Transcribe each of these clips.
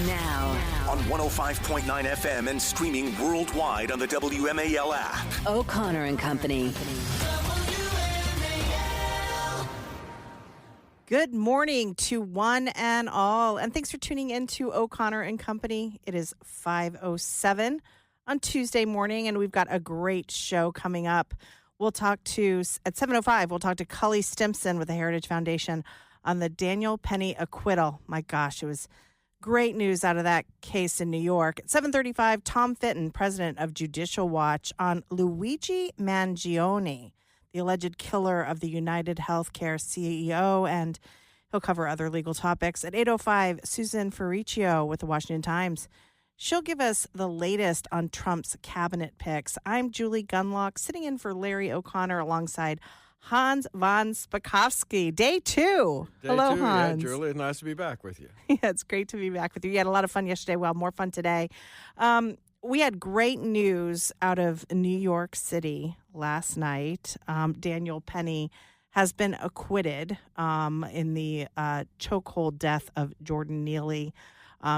Now on 105.9 FM and streaming worldwide on the WMAL app. O'Connor and Company. Good morning to one and all, and thanks for tuning in to O'Connor and Company. It is 5:07 on Tuesday morning, and we've got a great show coming up. We'll talk to, at 7:05, we'll talk to Cully Stimson with the Heritage Foundation on the Daniel Penny acquittal. My gosh, it was great news out of that case in New York. At 7:35, Tom Fitton, president of Judicial Watch, on Luigi Mangione, the alleged killer of the United Healthcare CEO, and he'll cover other legal topics. At 8:05, Susan Ferricchio with the Washington Times. She'll give us the latest on Trump's cabinet picks. I'm Julie Gunlock, sitting in for Larry O'Connor alongside Hans von Spakovsky. Day two. Hello, Hans. Yeah, Julie, nice to be back with you. Yeah, it's great to be back with you. You had a lot of fun yesterday. Well, more fun today. We had great news out of New York City last night. Daniel Penny has been acquitted in the chokehold death of Jordan Neely.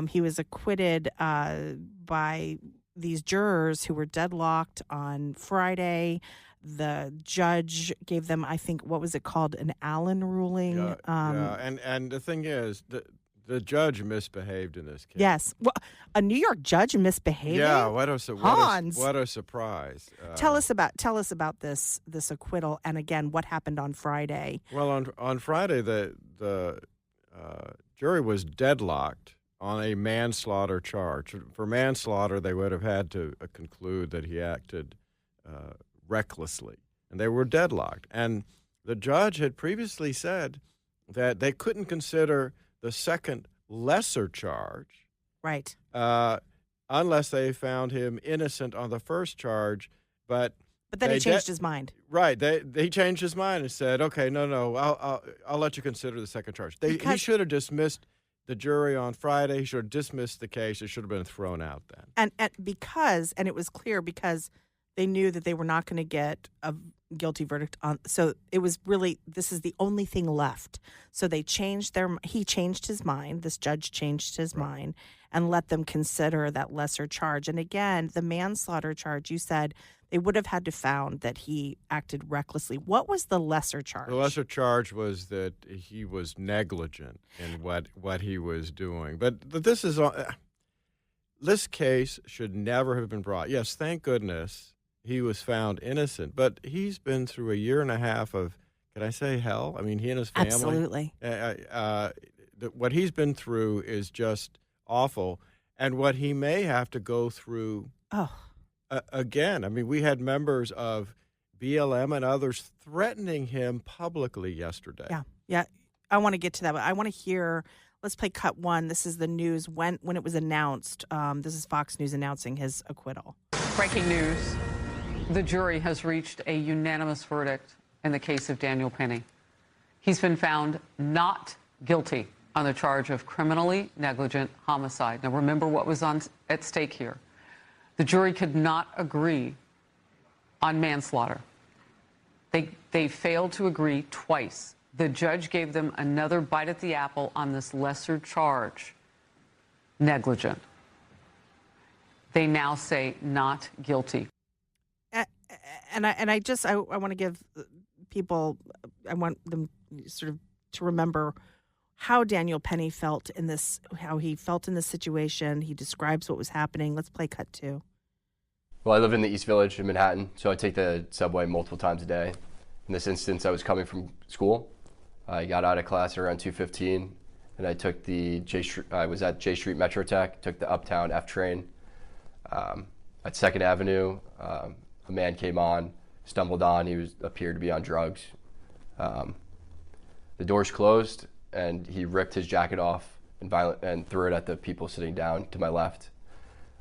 He was acquitted by these jurors who were deadlocked on Friday. The judge gave them, I think, what was it called, an Allen ruling? And the thing is, the judge misbehaved in this case. Yes. Well, a New York judge misbehaving? Yeah, what a surprise. Tell us about this acquittal, and again, what happened on Friday. Well, on Friday, the jury was deadlocked on a manslaughter charge. For manslaughter, they would have had to conclude that he acted recklessly, and they were deadlocked. And the judge had previously said that they couldn't consider the second lesser charge, right? Unless they found him innocent on the first charge, but then he changed his mind. Right? He changed his mind and said, "Okay, no, I'll let you consider the second charge." He should have dismissed the jury on Friday. He should have dismissed the case. It should have been thrown out then. And it was clear because they knew that they were not going to get a guilty verdict on. So it was really, this is the only thing left. So he changed his mind. This judge changed his mind and let them consider that lesser charge. And again, the manslaughter charge, you said they would have had to found that he acted recklessly. What was the lesser charge? The lesser charge was that he was negligent in what he was doing. But this case should never have been brought. Yes, thank goodness he was found innocent, but he's been through a year and a half of, can I say hell? I mean, he and his family. Absolutely. What he's been through is just awful, and what he may have to go through again. I mean, we had members of BLM and others threatening him publicly yesterday. Yeah. I want to get to that, but I want to hear. Let's play cut one. This is the news when it was announced. This is Fox News announcing his acquittal. Breaking news. The jury has reached a unanimous verdict in the case of Daniel Penny. He's been found not guilty on the charge of criminally negligent homicide. Now, remember what was at stake here. The jury could not agree on manslaughter. They failed to agree twice. The judge gave them another bite at the apple on this lesser charge, negligent. They now say not guilty. And I want to give people, I want them sort of to remember how Daniel Penny felt in this, how he felt in this situation. He describes what was happening. Let's play cut two. Well, I live in the East Village in Manhattan, so I take the subway multiple times a day. In this instance, I was coming from school. I got out of class around 2:15, and I took I was at J Street Metro Tech, took the Uptown F train. At 2nd Avenue, a man came on, stumbled on. He appeared to be on drugs. The doors closed, and he ripped his jacket off and threw it at the people sitting down to my left.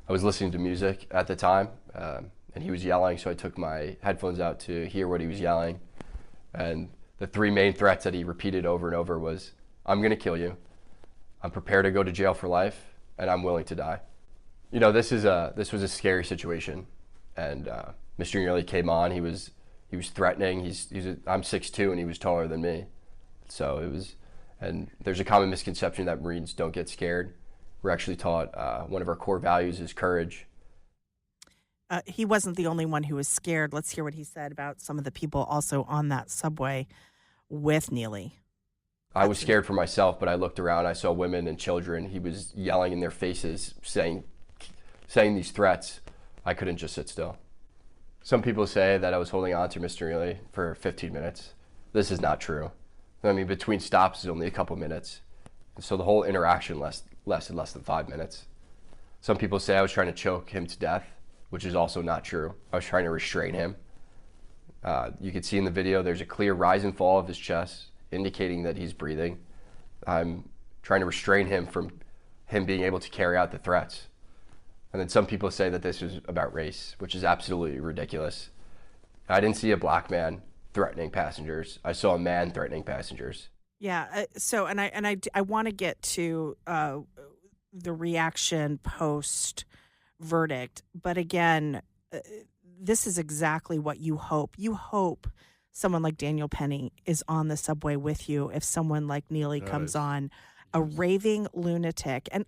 I was listening to music at the time, and he was yelling, so I took my headphones out to hear what he was yelling. And the three main threats that he repeated over and over was, "I'm going to kill you, I'm prepared to go to jail for life, and I'm willing to die." You know, this was a scary situation, and Mr. Neely came on. He was threatening. I'm 6'2", and he was taller than me, so it was. And there's a common misconception that Marines don't get scared, We're actually taught one of our core values is courage. He wasn't the only one who was scared. Let's hear what he said about some of the people also on that subway with Neely. I was scared for myself, but I looked around. I saw women and children. He was yelling in their faces, saying these threats. I couldn't just sit still. Some people say that I was holding on to Mr. Neely for 15 minutes. This is not true. I mean, between stops is only a couple minutes. So the whole interaction lasted less than 5 minutes. Some people say I was trying to choke him to death, which is also not true. I was trying to restrain him. You can see in the video there's a clear rise and fall of his chest, indicating that he's breathing. I'm trying to restrain him from him being able to carry out the threats. And then some people say that this was about race, which is absolutely ridiculous. I didn't see a black man threatening passengers. I saw a man threatening passengers. Yeah. So, I want to get to the reaction post verdict, but again, this is exactly what you hope. You hope someone like Daniel Penny is on the subway with you if someone like Neely comes on, a raving lunatic. And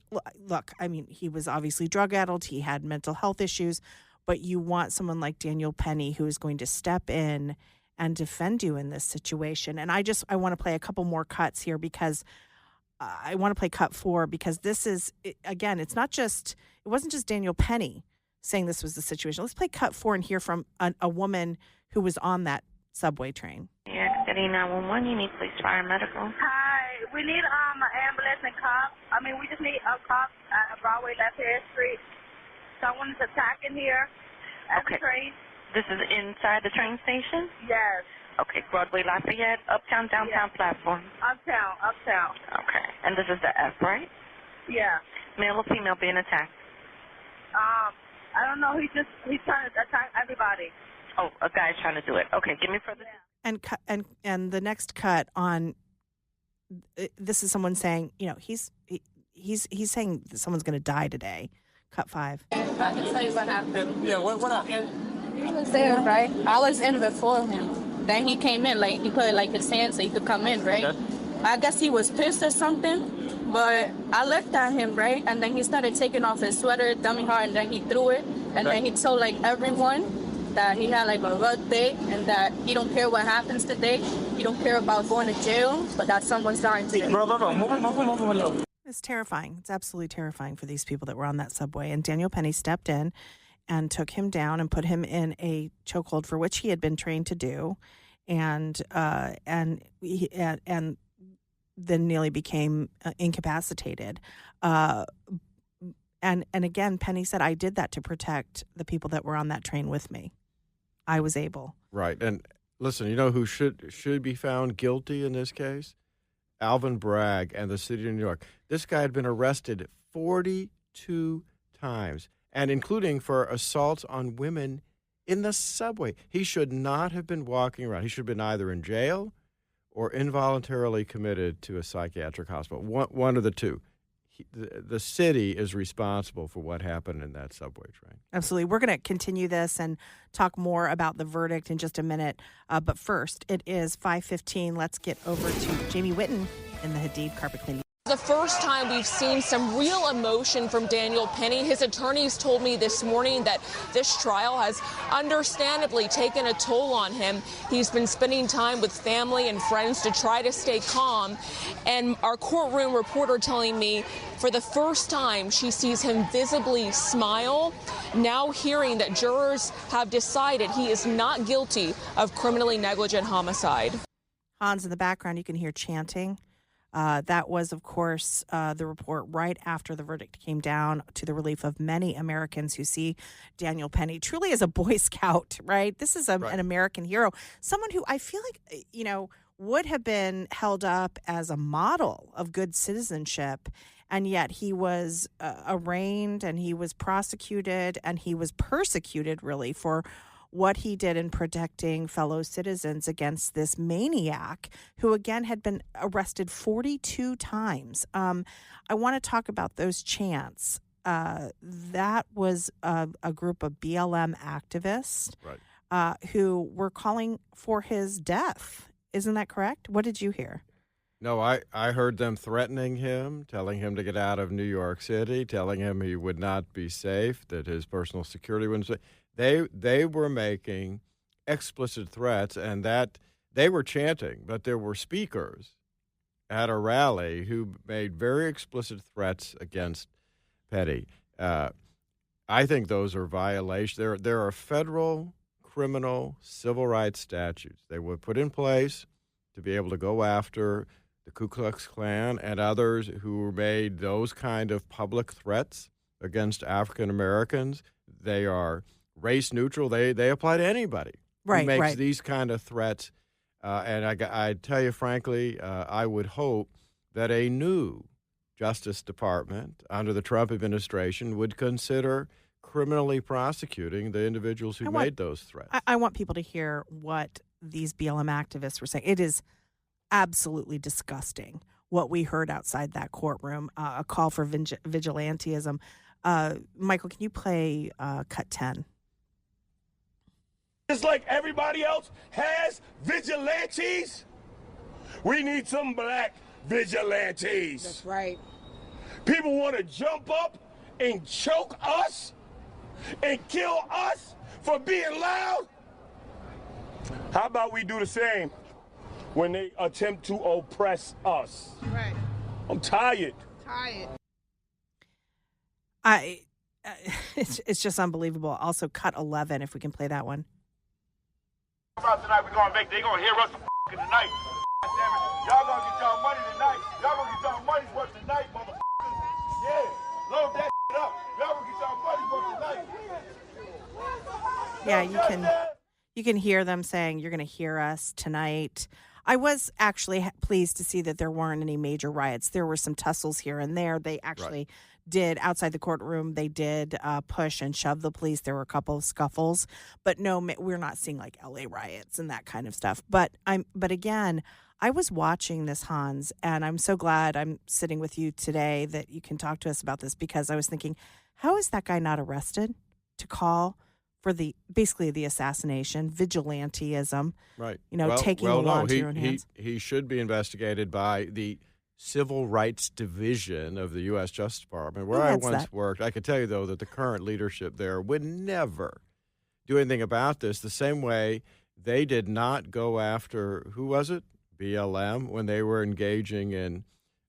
look, I mean, he was obviously drug-addled. He had mental health issues. But you want someone like Daniel Penny who is going to step in and defend you in this situation. And I want to play a couple more cuts here because I want to play cut 4 because this is, again, it wasn't just Daniel Penny saying this was the situation. Let's play cut 4 and hear from a woman who was on that subway train. Yeah, City 911, you need police, fire, medical. Hi, we need an ambulance and cop. We just need a cop at Broadway, Left Harris Street. Someone is attacking here at the train. This is inside the train station? Yes. Okay, Broadway, Lafayette, uptown, downtown platform? Uptown. Okay, and this is the F, right? Yeah. Male or female being attacked? I don't know. He's trying to attack everybody. Oh, a guy's trying to do it. Okay, give me further. And the next cut on this is someone saying, he's saying that someone's going to die today. Cut 5. I can tell you what happened. Yeah, what happened? He was there, right? I was in before him. Then he came in, he put his hand so he could come in, right? Okay. I guess he was pissed or something, but I looked at him, right? And then he started taking off his sweater, dummy hard, and then he threw it. And then he told everyone that he had a rough day and that he don't care what happens today. He don't care about going to jail, but that someone's dying today. It's terrifying. It's absolutely terrifying for these people that were on that subway. And Daniel Penny stepped in and took him down and put him in a chokehold for which he had been trained to do. And then Neely became incapacitated. And again, Penny said, I did that to protect the people that were on that train with me. I was able. Right. And listen, you know who should be found guilty in this case? Alvin Bragg and the city of New York. This guy had been arrested 42 times, and including for assaults on women in the subway. He should not have been walking around. He should have been either in jail or involuntarily committed to a psychiatric hospital. One of the two. The city is responsible for what happened in that subway train. Absolutely. We're going to continue this and talk more about the verdict in just a minute. But first, it is 5:15. Let's get over to Jamie Whitten in the Hadid carpet cleaning. The first time we've seen some real emotion from Daniel Penny. His attorneys told me this morning that this trial has understandably taken a toll on him. He's been spending time with family and friends to try to stay calm. And our courtroom reporter telling me for the first time she sees him visibly smile, now hearing that jurors have decided he is not guilty of criminally negligent homicide. Hans, in the background, you can hear chanting. That was, of course, the report right after the verdict came down, to the relief of many Americans who see Daniel Penny truly as a Boy Scout, right? This is an American hero, someone who I feel like, would have been held up as a model of good citizenship. And yet he was arraigned and he was prosecuted and he was persecuted, really, for what he did in protecting fellow citizens against this maniac who, again, had been arrested 42 times. I want to talk about those chants. That was a group of BLM activists who were calling for his death. Isn't that correct? What did you hear? No, I heard them threatening him, telling him to get out of New York City, telling him he would not be safe, that his personal security wouldn't be safe. They were making explicit threats, and that they were chanting, but there were speakers at a rally who made very explicit threats against Petty. I think those are violations. There are federal criminal civil rights statutes they were put in place to be able to go after the Ku Klux Klan and others who made those kind of public threats against African Americans. They are race neutral. They apply to anybody who makes these kind of threats. And I tell you frankly, I would hope that a new Justice Department under the Trump administration would consider criminally prosecuting the individuals who made those threats. I want people to hear what these BLM activists were saying. It is absolutely disgusting what we heard outside that courtroom, a call for vigilantism. Michael, can you play cut 10? Just like everybody else has vigilantes, we need some black vigilantes. That's right. People want to jump up and choke us and kill us for being loud. How about we do the same when they attempt to oppress us? Right. I'm tired. It's just unbelievable. Also, cut 11, if we can play that one. Tonight they gonna hear us tonight. Y'all gonna get y'all money tonight. Y'all gonna get y'all money's worth tonight, motherfuckers. Yeah, load that up. Y'all gonna get y'all money's worth tonight. Yeah, you can hear them saying, you're going to hear us tonight. I was actually pleased to see that there weren't any major riots. There were some tussles here and there. They actually did, outside the courtroom, they did push and shove the police. There were a couple of scuffles. But no, we're not seeing like LA riots and that kind of stuff. But again, I was watching this, Hans, and I'm so glad I'm sitting with you today that you can talk to us about this, because I was thinking, how is that guy not arrested to call for basically the assassination, vigilantism, right? Taking the law into your own hands. He should be investigated by the Civil Rights Division of the U.S. Justice Department, where I once worked. I could tell you, though, that the current leadership there would never do anything about this the same way they did not go after, who was it? BLM, when they were engaging in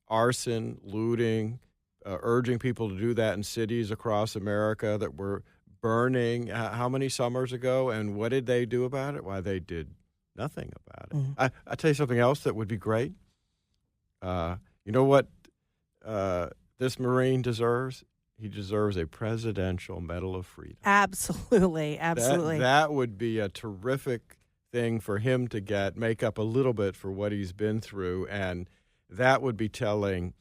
arson, looting, urging people to do that in cities across America that were burning how many summers ago, and what did they do about it? Why, they did nothing about it. Mm-hmm. I'll tell you something else that would be great. You know what this Marine deserves? He deserves a Presidential Medal of Freedom. Absolutely. That would be a terrific thing for him to get, make up a little bit for what he's been through, and that would be telling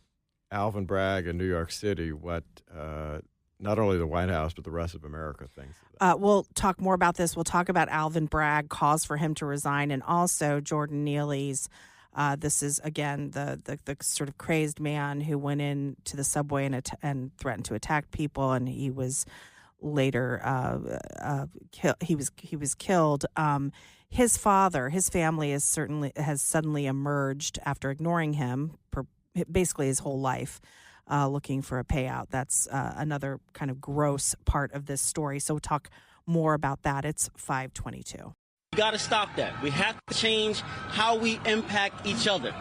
Alvin Bragg in New York City what not only the White House, but the rest of America thinks of that. We'll talk more about this. We'll talk about Alvin Bragg, cause for him to resign, and also Jordan Neely's. This is, again, the sort of crazed man who went into the subway and threatened to attack people, and he was later he was killed. His father, his family has suddenly emerged after ignoring him basically his whole life, looking for a payout. That's another kind of gross part of this story. So we'll talk more about that. It's 5:22. We got to stop that. We have to change how we impact each other.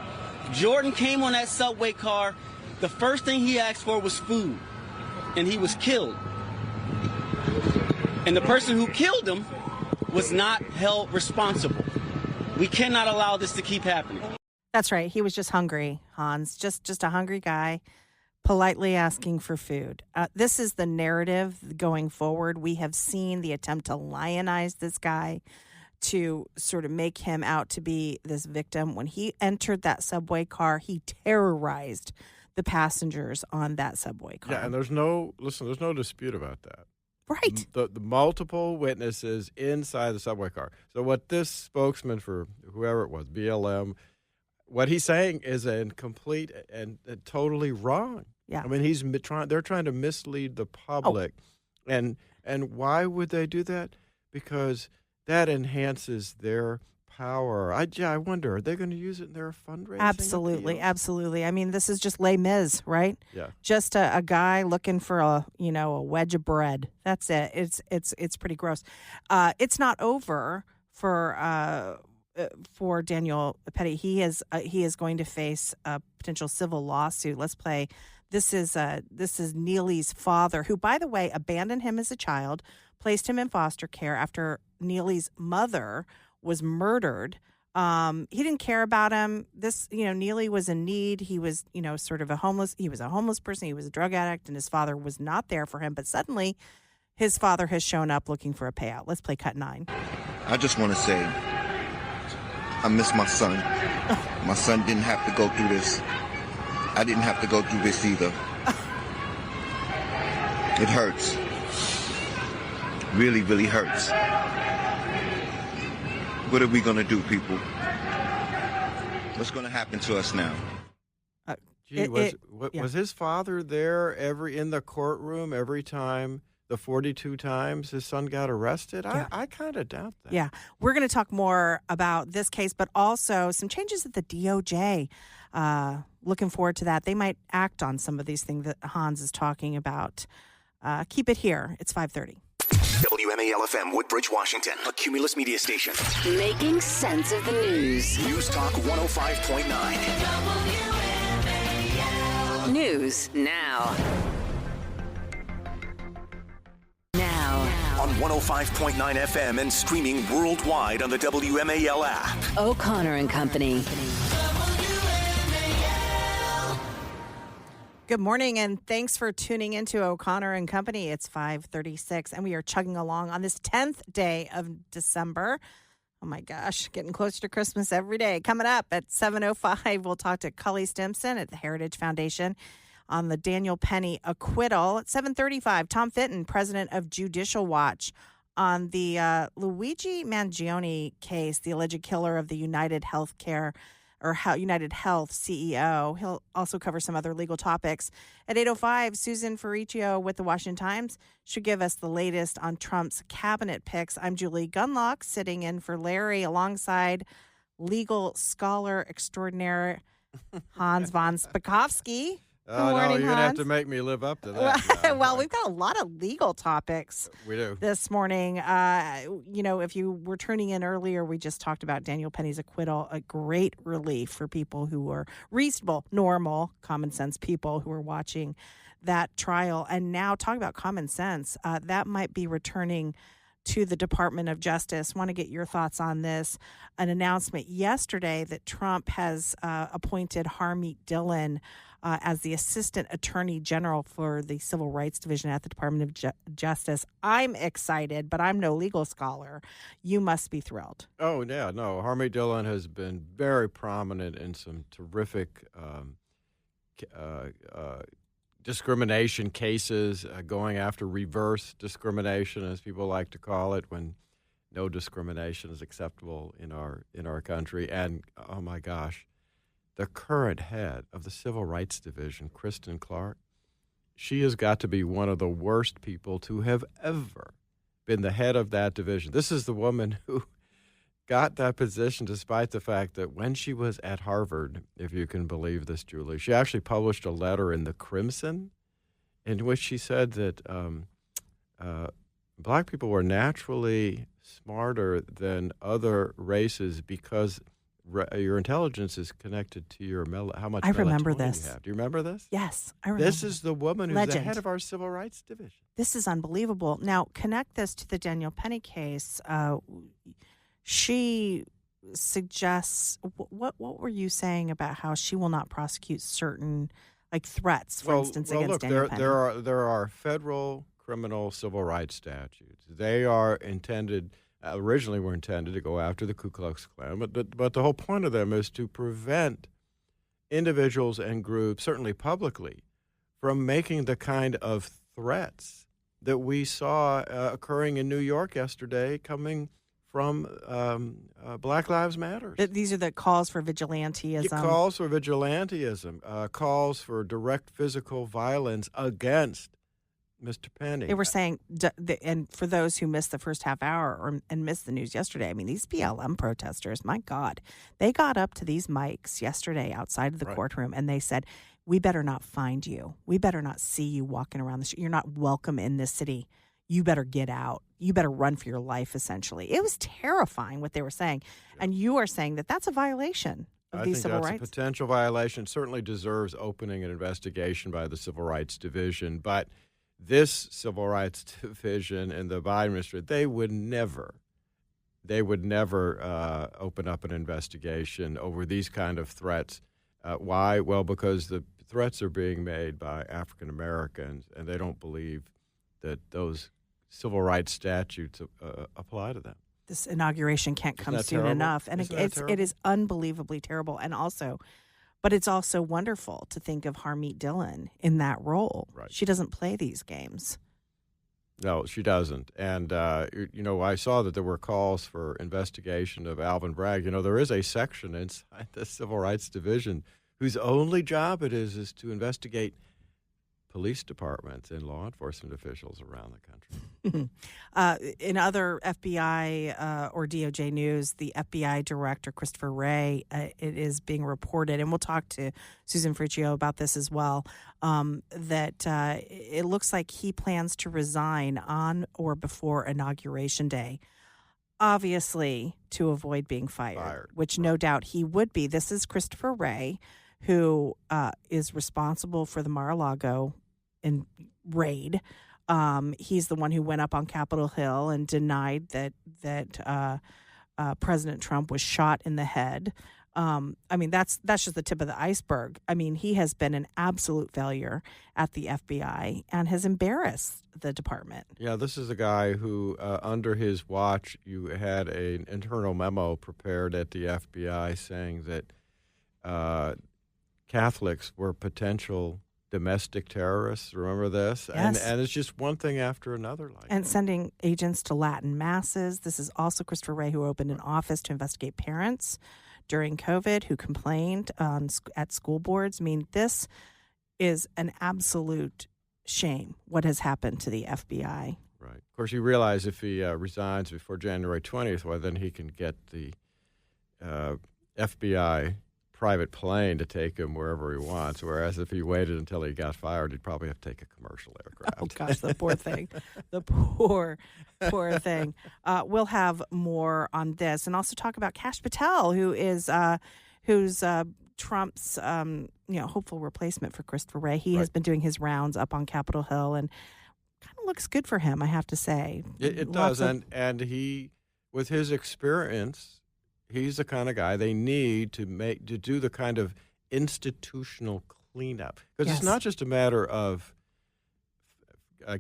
Jordan came on that subway car. The first thing he asked for was food, and he was killed. And the person who killed him was not held responsible. We cannot allow this to keep happening. That's right. He was just hungry, Hans. Just a hungry guy, politely asking for food. This is the narrative going forward. We have seen the attempt to lionize this guy, to sort of make him out to be this victim. When he entered that subway car, he terrorized the passengers on that subway car. Yeah, and there's no dispute about that. Right. The multiple witnesses inside the subway car. So what this spokesman for whoever it was, BLM, what he's saying is complete and totally wrong. Yeah. I mean, they're trying to mislead the public. And why would they do that? Because that enhances their power. I wonder, are they going to use it in their fundraising? Absolutely, appeals? absolutely. I mean, this is just Les Mis, right? Yeah. Just a guy looking for a wedge of bread. That's it. It's pretty gross. It's not over for Daniel Petty. He is going to face a potential civil lawsuit. Let's play. This is Neely's father, who, by the way, abandoned him as a child, placed him in foster care after Neely's mother was murdered. He didn't care about him. Neely was in need. He was, sort of he was a homeless person. He was a drug addict, and his father was not there for him. But suddenly, his father has shown up looking for a payout. Let's play cut 9. I just want to say, I miss my son. My son didn't have to go through this. I didn't have to go through this either. It hurts. Really, really hurts. What are we going to do, people? What's going to happen to us now? Was his father there in the courtroom every time, the 42 times his son got arrested? Yeah. I kind of doubt that. Yeah. We're going to talk more about this case, but also some changes at the DOJ. Looking forward to that. They might act on some of these things that Hans is talking about. Keep it here. It's 5:30. WMAL FM, Woodbridge, Washington, a Cumulus media station. Making sense of the news. News Talk 105.9. News now. On 105.9 FM and streaming worldwide on the WMAL app. O'Connor and Company. Good morning, and thanks for tuning into O'Connor and Company. It's 5:36, and we are chugging along on this 10th day of December. Oh, my gosh, getting closer to Christmas every day. Coming up at 7:05, we'll talk to Cully Stimson at the Heritage Foundation on the Daniel Penny acquittal. At 7:35, Tom Fitton, president of Judicial Watch, on the Luigi Mangione case, the alleged killer of the United Health CEO. He'll also cover some other legal topics. At 8:05, Susan Ferricchio with the Washington Times should give us the latest on Trump's cabinet picks. I'm Julie Gunlock, sitting in for Larry alongside legal scholar extraordinaire Hans von Spakovsky. Good morning, no, you're going to have Hans. to make me live up to that. Well, we've got a lot of legal topics We do. this morning. If you were tuning in earlier, we just talked about Daniel Penny's acquittal, a great relief for people who were reasonable, normal, common sense people who were watching that trial. And now talk about common sense. That might be returning to the Department of Justice. Want to get your thoughts on this. An announcement yesterday that Trump has appointed Harmeet Dhillon as the Assistant Attorney General for the Civil Rights Division at the Department of Justice. I'm excited, but I'm no legal scholar. You must be thrilled. Oh, yeah, no. Harmeet Dhillon has been very prominent in some terrific discrimination cases, going after reverse discrimination, as people like to call it, when no discrimination is acceptable in our country. And, oh, my gosh, the current head of the Civil Rights Division, Kristen Clark, she has got to be one of the worst people to have ever been the head of that division. This is the woman who got that position despite the fact that when she was at Harvard, if you can believe this, Julie, she actually published a letter in the Crimson in which she said that black people were naturally smarter than other races because your intelligence is connected to your how much I remember melatonin this. you have. Do you remember this? Yes, I remember. This is the woman who's Legend. the head of our Civil Rights Division. This is unbelievable. Now, connect this to the Daniel Penny case. She suggests, what were you saying about how she will not prosecute certain threats, for instance, against look, Daniel Penny? there are federal criminal civil rights statutes. They are originally were intended to go after the Ku Klux Klan, but the whole point of them is to prevent individuals and groups, certainly publicly, from making the kind of threats that we saw occurring in New York yesterday coming from Black Lives Matter. These are the calls for vigilantism. Calls for vigilantism, calls for direct physical violence against Mr. Penny. They were saying, and for those who missed the first half hour and missed the news yesterday, I mean, these BLM protesters, my God, they got up to these mics yesterday outside of the courtroom and they said, we better not find you. We better not see you walking around the street. You're not welcome in this city. You better get out. You better run for your life, essentially. It was terrifying what they were saying. Yeah. And you are saying that that's a violation of these civil rights? I think that's a potential violation. Certainly deserves opening an investigation by the Civil Rights Division. But this Civil Rights Division and the Biden administration, they would never open up an investigation over these kind of threats. Why? Well, because the threats are being made by African Americans, and they don't believe that those civil rights statutes apply to them. This inauguration can't come soon enough, and it is unbelievably terrible. And also, but it's also wonderful to think of Harmeet Dhillon in that role. Right. She doesn't play these games. No, she doesn't. And, I saw that there were calls for investigation of Alvin Bragg. There is a section inside the Civil Rights Division whose only job it is to investigate police departments and law enforcement officials around the country. In other FBI or DOJ news, the FBI director, Christopher Wray, it is being reported, and we'll talk to Susan Friccio about this as well, that it looks like he plans to resign on or before Inauguration Day, obviously to avoid being fired. Which no doubt he would be. This is Christopher Wray, who is responsible for the Mar-a-Lago raid. He's the one who went up on Capitol Hill and denied that President Trump was shot in the head. That's just the tip of the iceberg. I mean, he has been an absolute failure at the FBI and has embarrassed the department. Yeah, this is a guy who, under his watch, you had an internal memo prepared at the FBI saying that Catholics were potential domestic terrorists. Remember this? Yes. And it's just one thing after another. And sending agents to Latin masses. This is also Christopher Wray, who opened an office to investigate parents during COVID who complained at school boards. I mean, this is an absolute shame, what has happened to the FBI. Right. Of course, you realize if he resigns before January 20th, well, then he can get the FBI private plane to take him wherever he wants, whereas if he waited until he got fired, he'd probably have to take a commercial aircraft. Oh, gosh, the poor thing. The poor thing. We'll have more on this and also talk about Kash Patel, who's Trump's hopeful replacement for Christopher Wray. He has been doing his rounds up on Capitol Hill and kind of looks good for him, I have to say. It does, and he, with his experience, he's the kind of guy they need to do the kind of institutional cleanup. Because it's not just a matter of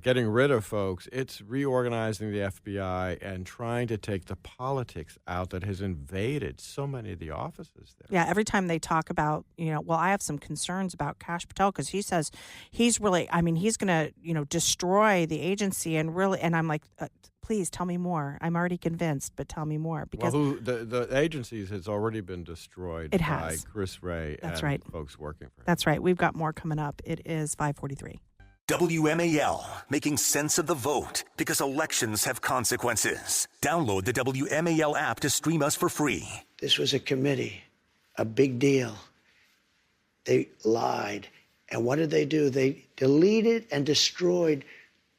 getting rid of folks. It's reorganizing the FBI and trying to take the politics out that has invaded so many of the offices there. Yeah, every time they talk about, I have some concerns about Kash Patel because he says he's really, he's going to, destroy the agency and I'm like, please tell me more. I'm already convinced, but tell me more. Because the agencies has already been destroyed by Chris Wray and folks working for him. That's right. We've got more coming up. It is 5:43. WMAL, making sense of the vote because elections have consequences. Download the WMAL app to stream us for free. This was a committee, a big deal. They lied. And what did they do? They deleted and destroyed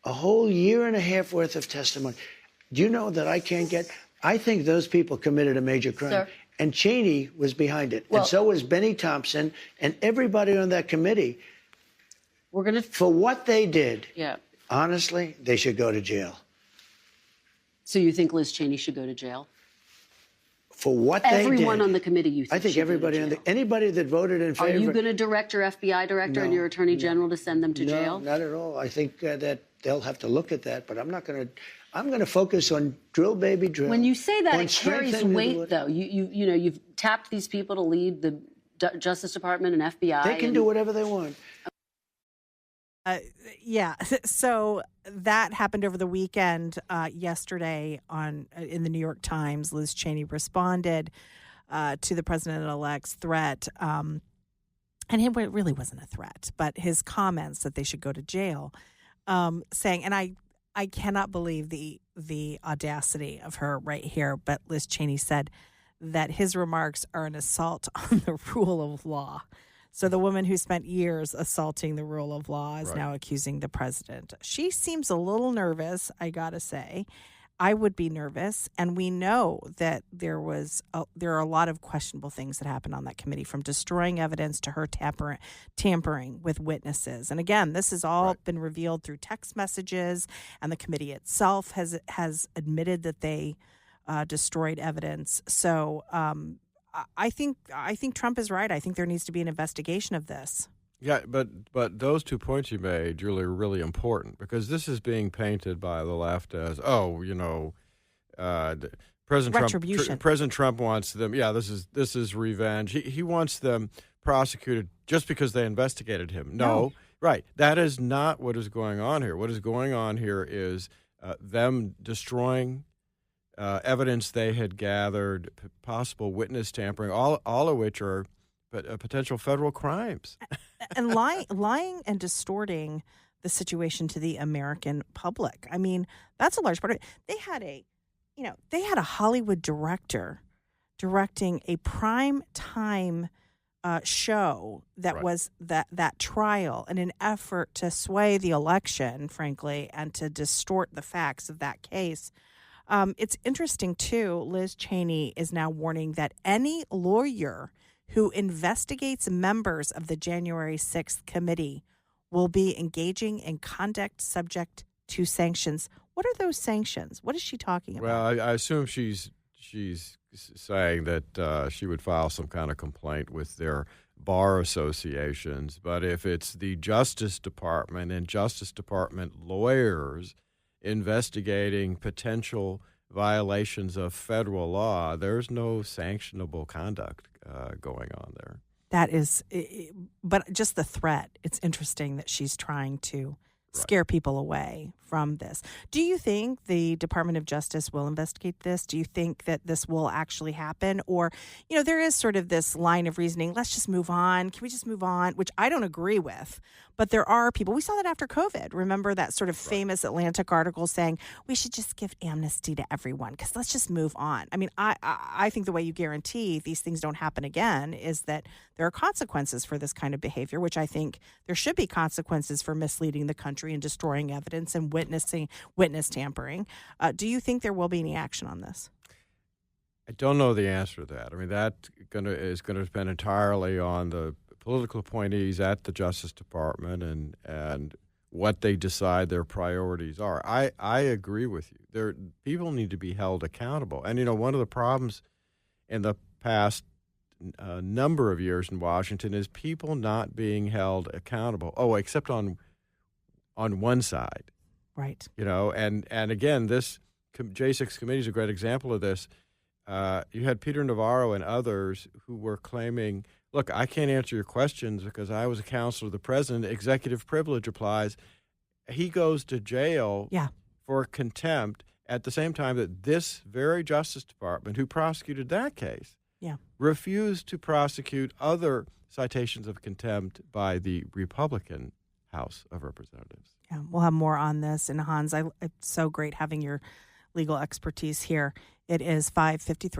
a whole year and a half worth of testimony. Do you know that I think those people committed a major crime. Sir. And Cheney was behind it. Well, and so was Benny Thompson and everybody on that committee. For what they did, honestly, they should go to jail. So you think Liz Cheney should go to jail? For what they did. Everyone on the committee, you think? I think everybody anybody that voted in favor. Are you going to direct your FBI director and your attorney general to send them to jail? No, not at all. I think that they'll have to look at that, but I'm not going to. I'm going to focus on drill, baby, drill. When you say that, it carries weight, though. You've tapped these people to lead the Justice Department and FBI. They can do whatever they want. So that happened over the weekend. Yesterday in the New York Times, Liz Cheney responded to the president-elect's threat. And it really wasn't a threat, but his comments that they should go to jail. saying, and I cannot believe the audacity of her right here, but Liz Cheney said that his remarks are an assault on the rule of law. So the woman who spent years assaulting the rule of law is now accusing the president. She seems a little nervous, I gotta say. I would be nervous, and we know that there are a lot of questionable things that happened on that committee, from destroying evidence to her tampering with witnesses. And again, this has all been revealed through text messages, and the committee itself has admitted that they destroyed evidence. So I think Trump is right. I think there needs to be an investigation of this. Yeah, but those 2 points you made, Julie, are really important, because this is being painted by the left as, President Trump wants them. Yeah, this is revenge. He wants them prosecuted just because they investigated him. No, right. That is not what is going on here. What is going on here is them destroying evidence they had gathered, possible witness tampering, all of which are potential federal crimes. And lying and distorting the situation to the American public. I mean, that's a large part of it. They had a Hollywood director directing a prime time show that was that trial in an effort to sway the election, frankly, and to distort the facts of that case. It's interesting, too, Liz Cheney is now warning that any lawyer who investigates members of the January 6th committee will be engaging in conduct subject to sanctions. What are those sanctions? What is she talking about? Well, I assume she's saying that she would file some kind of complaint with their bar associations. But if it's the Justice Department and Justice Department lawyers investigating potential violations of federal law, there's no sanctionable conduct going on there. That is, but just the threat. It's interesting that she's trying to scare people away from this. Do you think the Department of Justice will investigate this? Do you think that this will actually happen? Or, there is sort of this line of reasoning, let's just move on. Can we just move on? Which I don't agree with. But there are people, we saw that after COVID. Remember that sort of famous Atlantic article saying we should just give amnesty to everyone because let's just move on. I mean, I think the way you guarantee these things don't happen again is that there are consequences for this kind of behavior, which I think there should be consequences for misleading the country and destroying evidence and witness tampering. Do you think there will be any action on this? I don't know the answer to that. I mean, that is going to depend entirely on the political appointees at the Justice Department and what they decide their priorities are. I agree with you. People need to be held accountable. And, one of the problems in the past number of years in Washington is people not being held accountable. Oh, except on one side. Right. And again, this J6 committee is a great example of this. You had Peter Navarro and others who were claiming, look, I can't answer your questions because I was a counselor of the president. Executive privilege applies. He goes to jail for contempt at the same time that this very Justice Department, who prosecuted that case, refused to prosecute other citations of contempt by the Republican House of Representatives. Yeah, we'll have more on this. And Hans, it's so great having your legal expertise here. It is 5:53.